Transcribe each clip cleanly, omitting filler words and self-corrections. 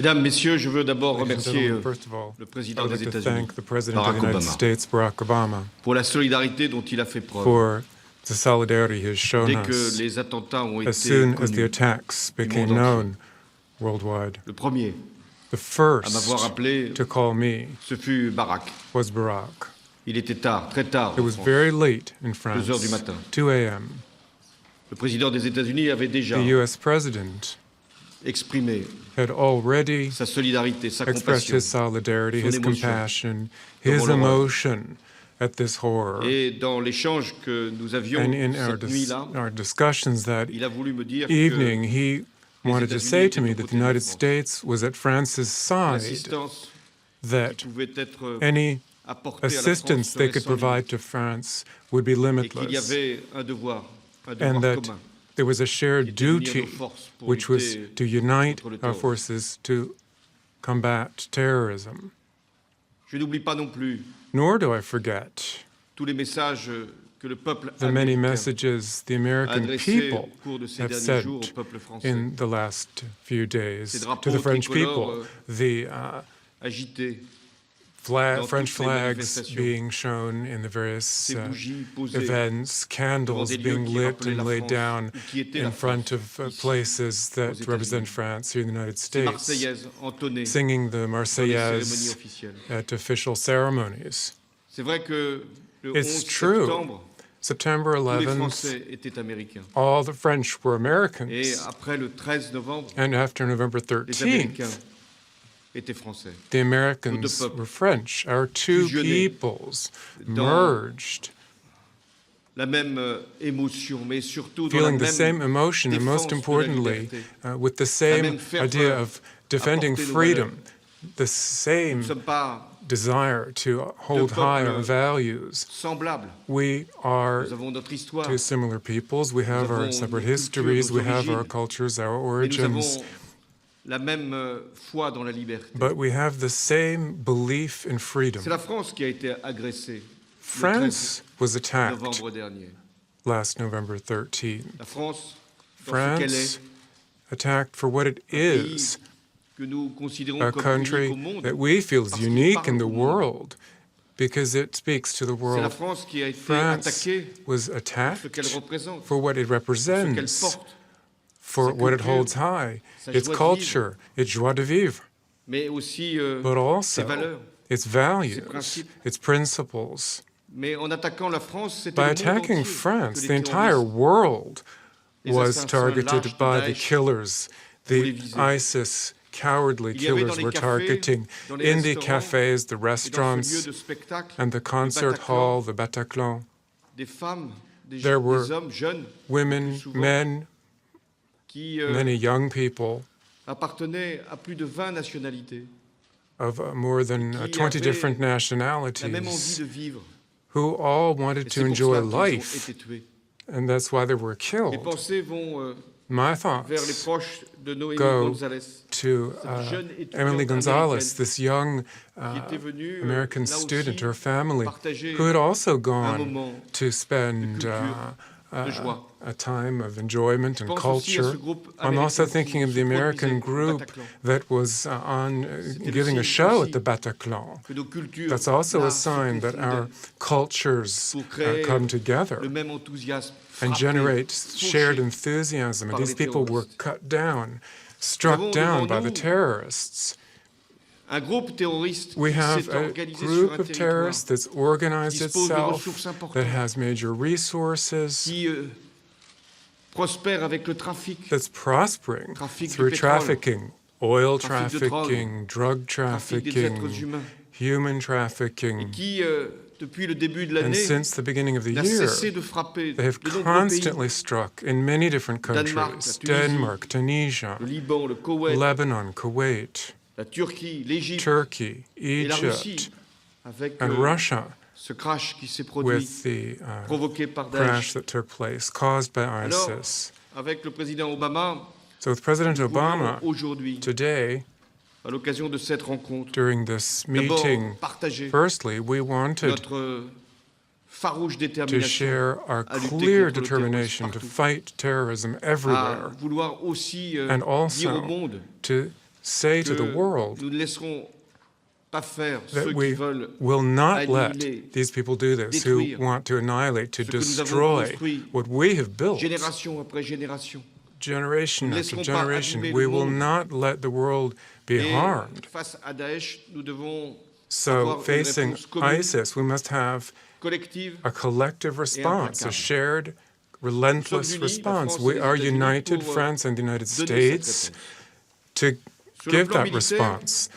Mesdames, Messieurs, je veux d'abord Ladies and remercier gentlemen, first of all, le I président would des like to États-Unis, thank the President of Barack the United Obama, States, Barack Obama, pour la solidarité dont il a fait preuve for the solidarity he has shown dès que us les attentats ont as été soon as the connus attacks du became monde entier. known worldwide. Le premier The à m'avoir first appelé, to call me ce fut Barack. was Barack. Il était tard, très tard It en was France, very late in 2 heures du France, matin. 2 a.m. Le président des États-Unis avait déjà The U.S. President exprimé had already sa solidarité, sa expressed compassion his solidarity, son his émotion compassion, devant his l'horreur. emotion at this horror. Et dans l'échange que nous avions And in cette nuit-là, our discussions that il a voulu me dire evening, que he wanted to États-Unis say to étaient me aux that the côtés de la United France. States was at France's side, l'assistance that qui pouvait être any apportée à la France assistance they serait could sans limite, provide to France would be et qu'il y limitless, avait un devoir and that commun, there was a qui shared était d'unir duty, nos forces pour which was lutter to unite contre le our terrorisme. forces to combat terrorism. Je n'oublie pas non plus Nor do I forget tous les messages que le peuple the many américain messages the a American adressés people au cours de ces have derniers jours au sent peuple français, in the last few Ces days drapeaux to the French tricolores, people. The agités, dans French toutes les flags manifestations, being shown in the various ces bougies posées events, candles devant des lieux being qui lit rappelaient and la laid France, down ou qui étaient in la front France, of ici, places aux that États-Unis. represent France here in the United Ces States, Marseillaises entonnées singing the dans les cérémonies Marseillaise officielles. at official ceremonies. C'est vrai que le 11 It's true. septembre, September tous les 11th, Français étaient américains. all the French were Et Americans. après le 13 novembre, And after November les Américains 13th, étaient français. the Americans peuples were French. Our two fusionnés peoples dans merged, La même émotion, mais surtout dans la feeling the same même emotion, and défense most de la importantly, liberté. with the même same ferveur idea of defending à porter nos freedom, the Nous same ne sommes pas desire to hold high our peuples values. semblables. We are Nous avons notre histoire, two similar peoples. We have our avons separate nos histories, cultures, we nos have our origines, cultures, our mais nous origins, avons la même foi dans la liberté. but we have the same belief in freedom. C'est la France qui a été agressée France was le 13 attacked novembre dernier. last November 13th. La France, dans ce qu'elle France est, attacked for what it un pays is, que nous considérons a comme unique country au monde. that we feel is parce qu'il unique parle in the au monde. world because it speaks to the C'est la world. France qui a été France attaquée was pour ce attacked qu'elle représente, for what it ce qu'elle represents, porte, for sa what it culture, holds high, sa its joie de culture, its joie de vivre, mais aussi but ses also valeurs. its values, principes. its principles. Mais en attaquant la France, c'était By le monde attacking entier France, que the les entire terroristes, world les was assassins targeted lâches de by the Daesh killers. voulaient The viser. ISIS cowardly Il y avait dans killers les were cafés, targeting dans les in the restaurants, cafes, the et dans ce lieu restaurants, de spectacle, and the concert Bataclan, hall, the Bataclan. des femmes, des, There were des hommes jeunes Women, souvent, men, qui many young people appartenaient à plus de 20 nationalités, of more than qui 20 avaient different la même envie nationalities de vivre. who all Et wanted c'est to pour enjoy cela qu'ils ont life, été tués. and that's why they were Mes killed. pensées vont My vers les thoughts proches de Noémie go Gonzalez, to cette jeune étudiante Emily Gonzalez, américaine this young qui était venue American là student, aussi her family, partager who had also un gone moment to spend culture, de joie. a time of enjoyment Je and pense aussi à culture. ce groupe I'm also américain thinking of qui the American produisait au group Bataclan. that was on C'était giving le a signe show aussi at the Bataclan. que nos cultures That's also là, a se sign that our confondaient cultures pour créer come together le même enthousiasme, and frappé, generate shared fauché. enthusiasm. And par these les people were terroristes. cut down, Nous struck avons down devant by the nous terrorists. un groupe terroriste We qui have s'est a organisé sur group un of territoire terrorists that's organized dispose de itself, ressources importantes, that has major resources, qui prospère avec le trafic, that's prospering trafic through de pétrole, trafficking, oil trafic de drogue, trafficking, drug trafic des êtres trafficking, humains, human et trafficking. qui, depuis le début de And l'année, since the beginning of the n'a year, cessé de frapper they have de nombreux constantly pays, struck in many different Danemark, la countries, Tunisie, Denmark, Tunisia, le Liban, le Koweït, Lebanon, Kuwait, la Turquie, l'Égypte Turkey, et la Egypt, Russie, avec and Russia, ce crash qui s'est produit, with the provoqué par crash Daesh. that took place caused by Alors, ISIS. avec le président Obama, So with President nous voulions Obama, aujourd'hui, today, à l'occasion de cette rencontre, during this d'abord meeting, partager firstly, we wanted notre farouche to détermination share our à lutter clear contre le determination to terrorisme fight terrorism partout, à everywhere, vouloir aussi and dire au also monde to say to the que world nous ne laisserons pas faire that ceux qui we veulent will not let annihiler, these people do this, who détruire want to annihilate, to ce que nous avons destroy construit what we have built génération après génération. generation Nous ne after laisserons pas generation. abîmer We le will monde. not let the world be Et harmed. face à Daesh, nous devons So avoir une facing réponse commune, ISIS, we must have collective. a collective response, a implacable. shared, relentless unis, la response. France et We les are États-Unis, united, pour, France and the United donner cette States, réponse. to Sur le give plan that militaire, response.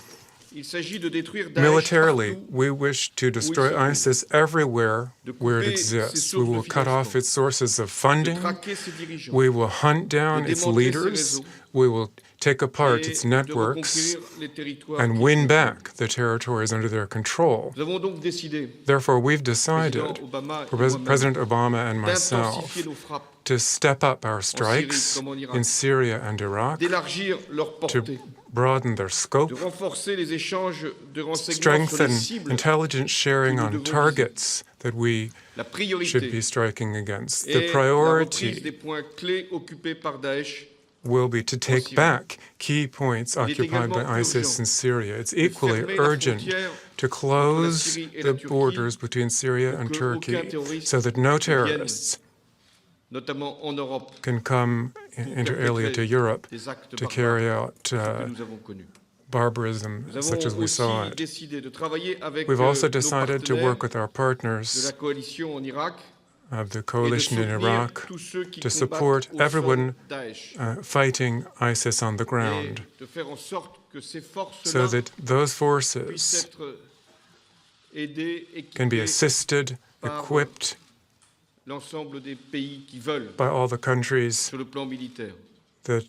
il s'agit de détruire Daesh Militarily, partout we wish to destroy se trouve, ISIS everywhere de where it couper ses exists. sources We de will cut off financement, its sources of de funding. traquer ses dirigeants, We will hunt down de its démanteler ses leaders. réseaux, We will take apart et its de networks reconquérir les territoires and qu'ils win contrôlent. back the territories under their control. Nous avons donc décidé, Therefore, we've Président decided, Obama et President moi-même, Obama and myself, d'intensifier nos frappes, to step up our en Syrie strikes comme en Irak, in Syria and Iraq, d'élargir leur to portée, broaden their de scope, renforcer les échanges de renseignements sur strengthen les cibles, intelligence sharing que nous on devons targets that we la should priorité be striking against. et The la reprise priority des points clés occupés par Daesh. will be to take Syrie. back key points Il est occupied by également ISIS urgent in Syria. It's de equally fermer la urgent frontière to entre la close Syrie et the la Turquie borders between Syria pour and que Turkey aucun terroriste so that no ne vienne, terrorists notamment en Europe, can come inter alia to Europe des actes to barbares carry out que nous avons connus. barbarism Nous such as avons we saw aussi it. décidé de travailler avec We've also nos decided to partenaires work with our de partners la coalition en Irak of the et de coalition in soutenir Iraq tous ceux qui to combattent support au sol everyone Daesh fighting ISIS on the et ground de faire en sorte que ces so forces-là that those puissent forces être aidées, can be équipées assisted, par equipped l'ensemble des pays qui veulent by all the countries sur le plan militaire. that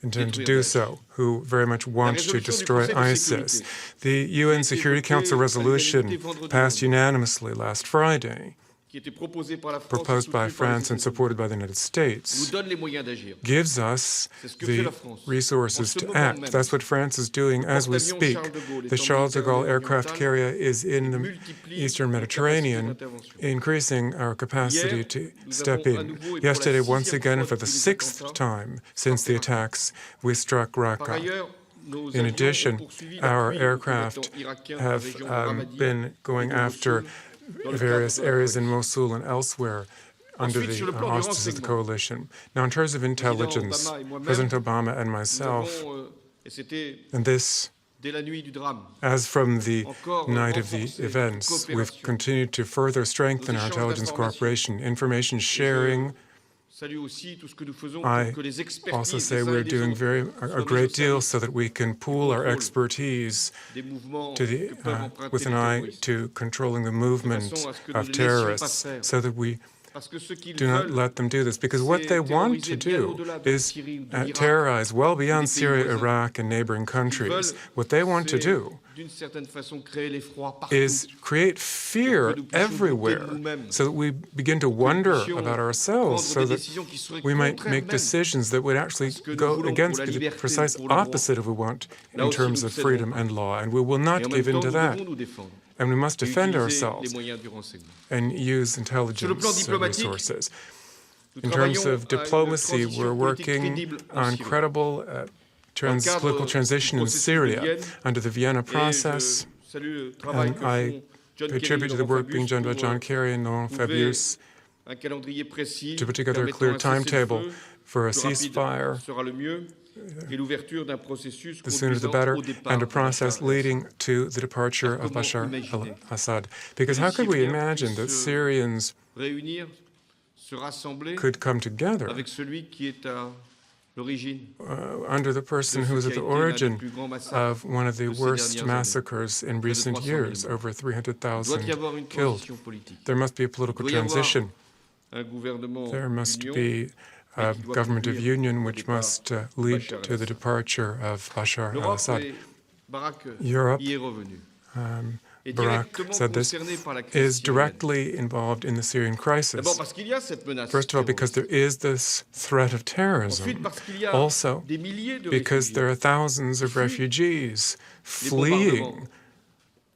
intend to Détruire do Daesh. so, who very much want to résolution du destroy Conseil de ISIS. sécurité, The UN Security Council votée à resolution l'unanimité vendredi passed dernier, unanimously last Friday, qui était proposée par la France et proposed by soutenue par les France and États-Unis, supported by the United nous States, donne les moyens d'agir. gives us C'est ce que fait the la France. resources En ce to moment act. même, That's what France is doing as we porte-avions speak. Charles de Gaulle The est en Charles de Gaulle Méditerranée aircraft orientale carrier is in et the multiplie Eastern nos Mediterranean, capacités d'intervention. increasing our capacity Hier, to nous step avons à in. nouveau et pour la Yesterday, once sixième again, fois for the depuis les sixth attentats, time since the frappé Raqqa. attacks, we struck Par Raqqa. ailleurs, nos In avions ont addition, poursuivi our l'appui aux aircraft combattants irakiens en have région de Ramadi been going et de after Mossoul dans le various cadre de la areas in coalition. Mosul and elsewhere under Ensuite, sur the le plan du auspices of the renseignement, coalition. Now, in terms of intelligence, Obama et moi-même, President Obama and Nous myself, avons, et c'était and this, dès la nuit du drame, as from the encore night of the renforcé events, notre we've coopération, continued to further strengthen nos our échanges intelligence d'informations. cooperation, information sharing. Salue aussi tout ce que nous faisons I pour que les also expertises say des uns we're et des doing autres a soient great mises au deal service so that we can pool our contrôle expertise des mouvements to que peuvent emprunter with les an eye terroristes. to controlling the movement façon à ce que nous of ne laissions pas terrorists, faire. so that we Parce que ce qu'ils do not veulent, let them do this. Because what c'est they want to terroriser bien do au-delà de la is Syrie ou de l'Irak, terrorize well beyond des pays Syria, voisins. Iraq, and neighboring Ce qu'ils countries. veulent, What they want to c'est, do d'une certaine façon, créer l'effroi partout. is create fear Pour que nous puissions everywhere, douter de nous-mêmes. so that we begin to wonder puissions about ourselves, prendre so des that décisions qui seraient we might contraires make même decisions that would actually à ce que nous go voulons against pour la the liberté, precise pour le droit. opposite of what we want Là in aussi, terms nous ne of céderons freedom pas. and law, and we will Et not en give même in temps, to nous that. devons nous défendre And we must et defend utiliser ourselves les moyens du renseignement. and use Sur le plan intelligence diplomatique, resources. nous In terms travaillons of à une diplomacy, transition we're politique working crédible en on Syrie. credible cadre political du transition in processus de Syria Vienne, under the Vienna Et process. je salue le travail And que I font John pay Kerry et tribute to the Laurent work being Fabius done by pour John Kerry and Laurent trouver Fabius un calendrier précis to put together a permettant clear un cessez-le-feu timetable for a plus rapide ceasefire. sera le mieux et l'ouverture d'un processus The sooner the conduisant better, au départ and a de process Bachar leading to the departure of Comment Bashar imaginer al-Assad. Because que how les could we Syriens imagine that puissent Syrians réunir, se rassembler could come together avec celui qui est à l'origine under the person de ce who is qui at a the été l'un des origin plus grands massacres of one of the de ces worst dernières années. massacres in Près de recent 300 000 years, morts. over Il doit y 300,000 avoir une killed. transition politique. There must be a political Il doit y avoir transition. un gouvernement There must d'union be a qui doit government of conduire union au which départ must de lead Bachar to the al-Assad. departure of Bashar L'Europe al-Assad. et Barack Europe, y est revenu. Et Barack directement said this, concerné par la crise is syrienne. directly involved in the Syrian D'abord crisis. parce qu'il y a cette menace First of all, because terroriste. there is this threat of Ensuite, terrorism. parce qu'il y a Also, des milliers de because réfugiés. there are thousands of refugees Les fleeing bombardements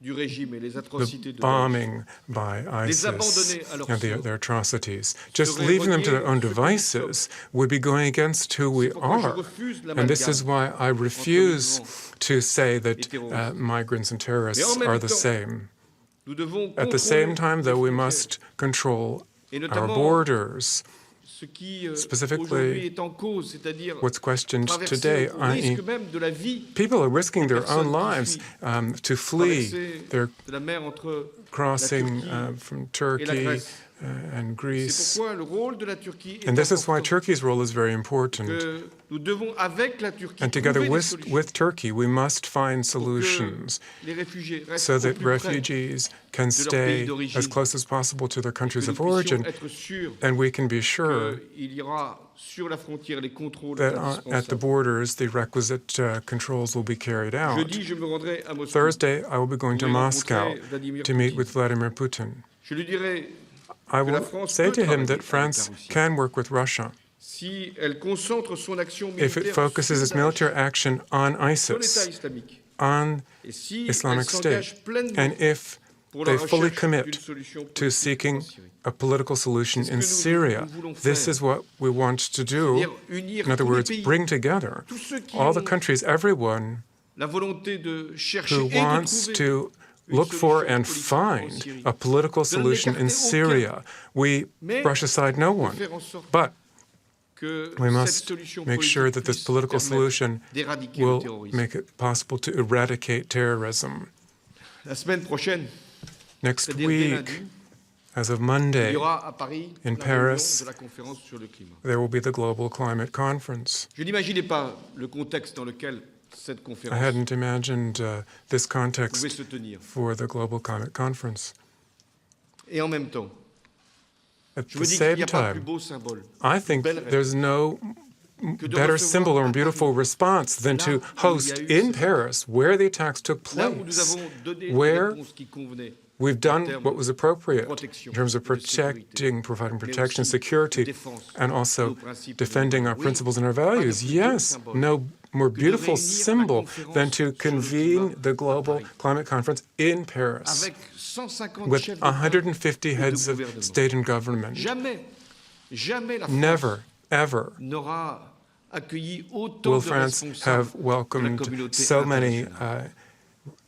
du régime et les atrocités the de Daesh, bombing by ISIS abandonner à leur and sort their atrocities. Just serait leaving them to their renier own ce que nous devices would be going against who we C'est pourquoi je are. refuse And this is l'amalgame why I refuse migrants to say et that terroristes. migrants and Mais terrorists en même are the temps, same. Nous devons At the same contrôler time, les though, we frontières, must control et our notamment borders. ce qui Specifically, aujourd'hui est en cause, c'est-à-dire What's questioned traverser today, au i.e., risque même de la vie people are risking des their own personnes lives qui to flee. traverser They're de la mer entre crossing Turquie from et la Turkey Grèce. and C'est Greece. pourquoi le rôle de la Turquie est And this is why important. Turkey's role is very important. Que nous devons, avec la Turquie, And together trouver des solutions with Turkey, we must find pour que solutions les réfugiés restent so au that plus près refugees can de leur pays stay d'origine, as close as possible to their et que countries nous of puissions origin, être sûrs and we can be sure qu'il y aura sur la frontière les contrôles that at the indispensables. borders the requisite controls will be carried out. Jeudi, je me rendrai à Moscou. Thursday, I will be going Je to vais Moscow rencontrer Vladimir to meet Poutine. with Vladimir Putin. Je lui dirai I que la will France say peut to him travailler that avec France la Russie can work with Russia si elle concentre son action if it militaire focuses sur its military Daesh, action on sur l'État ISIS, islamique, on et si Islamic elle s'engage State, pleinement and if pour la they fully recherche commit d'une solution to politique seeking en Syrie. a political solution C'est ce in que Syria. nous voulons This faire. is what we want to do. C'est-à-dire unir In other tous les words, pays, bring together tous ceux qui all the ont countries, everyone la volonté de chercher who et de wants trouver to une look for solution and politique en find Syrie. a political De ne solution in l'écarter Syria. We Mais brush aside no de one. faire en sorte But que we cette must solution make sure politique that this puisse political permettre solution d'éradiquer le will terrorisme. make it possible to eradicate terrorism. La semaine prochaine, Next c'est-à-dire dès week, lundi, as of il Monday, y aura à Paris in la réunion Paris, de la conférence sur le climat. there will be the Global Climate Conference. Je n'imaginais pas le contexte dans lequel cette I conférence hadn't imagined this pouvait context se tenir. for the Global Climate Conference. Et en même temps, At je the me dis qu'il n'y same a pas plus time, beau symbole I think belle there's no que de better recevoir symbol or à beautiful Paris, response than là to où il y host a eu in ces Paris, where the attacks took là où nous place, avons donné les where réponses qui convenaient we've en done termes what was appropriate protection in terms of et de sécurité, providing mais protection, aussi security, de défense and de also nos principes et de defending nos our valeurs. principles and our Pas de values. plus beau Yes, symbole no more que de beautiful réunir la symbol conférence than to sur le convene climat the à Global Paris, Climate Conference in Paris avec 150 with chefs d'État 150 et de heads of gouvernement. state and government. Jamais la France Never, ever n'aura accueilli autant will de France responsables have de la welcomed communauté so many internationale.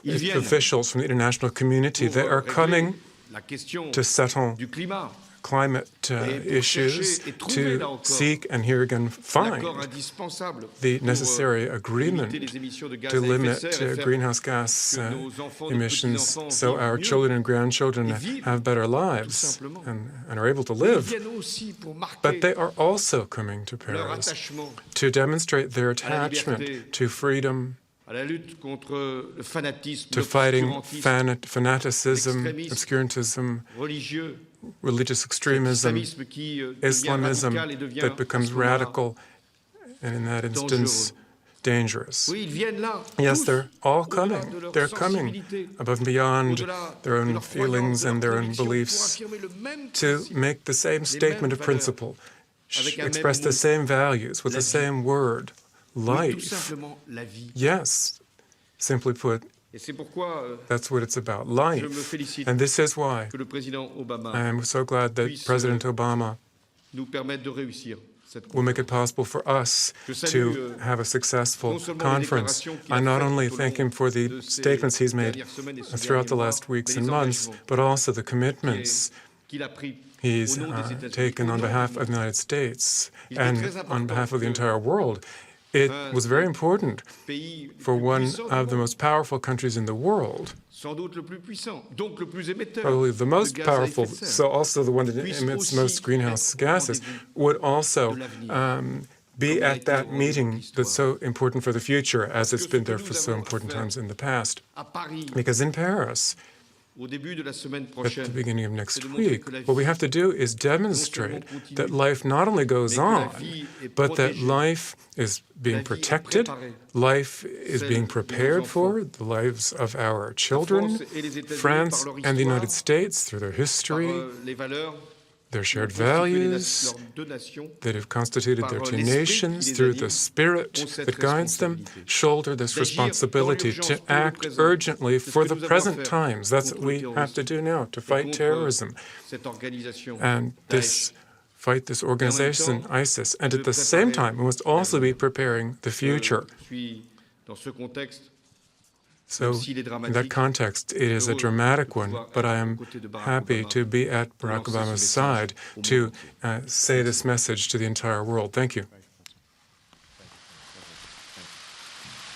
Ils viennent officials from the international community pour that are régler coming la question to settle du climat, climate et pour issues, chercher et trouver, là to encore, seek and here again find l'accord indispensable the pour necessary agreement limiter les émissions de gaz to à effet de limit serre et faire greenhouse gas que nos enfants, nos emissions petits-enfants so vivent our mieux children and grandchildren et vivent, have better tout lives simplement. and are able to Ils live. viennent aussi pour marquer But they are also coming to leur Paris attachement to demonstrate their à la attachment liberté, to freedom, à la lutte contre le fanatisme, to fighting l'obscurantisme fanaticism, l'extrémisme obscurantism, religieux, religious cet extremism, islamisme qui devient Islamism radical et devient that à becomes ce moment-là radical and in that instance dangerous. Oui, ils viennent là, Yes, tous, they're all au-delà coming. de leur They're coming sensibilité, above and beyond au-delà their de own leurs feelings croyances, de and their leurs own convictions, pour beliefs affirmer le même to principe, make the same statement mêmes of principle, avec un express même the mot, same values with la the vie. same word, Oui, tout life. simplement la vie. Yes, simply put, Et c'est pourquoi that's what it's about, je life. me félicite And this is why que le président Obama I am so glad that puisse President Obama nous permette de réussir cette will make it conférence. possible for us Je salue, to have a successful non seulement les conference. déclarations qu'il a I not faites only tout au thank long him for de the ces statements he's made dernières semaines et ces throughout the derniers last mois, weeks mais and les months, engagements but also the commitments qu'il a pris he's au nom des États-Unis, taken au on nom behalf du of the monde. United States Il était and très on important behalf of the que entire world. It was very important Pays le for plus one puissant du of the monde, most powerful countries in the world, sans doute le plus puissant, donc le plus émetteur probably the de most gaz à effet powerful, de serre, so also the one that puisse emits aussi most greenhouse être au gases, rendez-vous would also de l'avenir, be comme il a at été that au rendez-vous de meeting l'histoire. that's so important for the future, as it's que been ce que there nous for so avons à important faire times in the past. à Paris, Because in Paris, au début de la semaine at the prochaine, beginning of c'est next de montrer week, que la what we vie have to do is demonstrate that life not only goes mais que la on, vie est but that protégée. life is La being vie est protected, préparée. life is Celle being de nos prepared for, enfants. the lives of our La children, France et les États-Unis, France par leur and the United histoire, States through their par history, les valeurs their shared values that have constituted their two nations, through the spirit that guides them, shoulder this responsibility to act urgently for the present times. That's what we have to do now, to fight terrorism and fight this organization, ISIS. And at the same time, we must also be preparing the future. So in that context, it is a dramatic one, but I am happy to be at Barack Obama's side to say this message to the entire world. Thank you.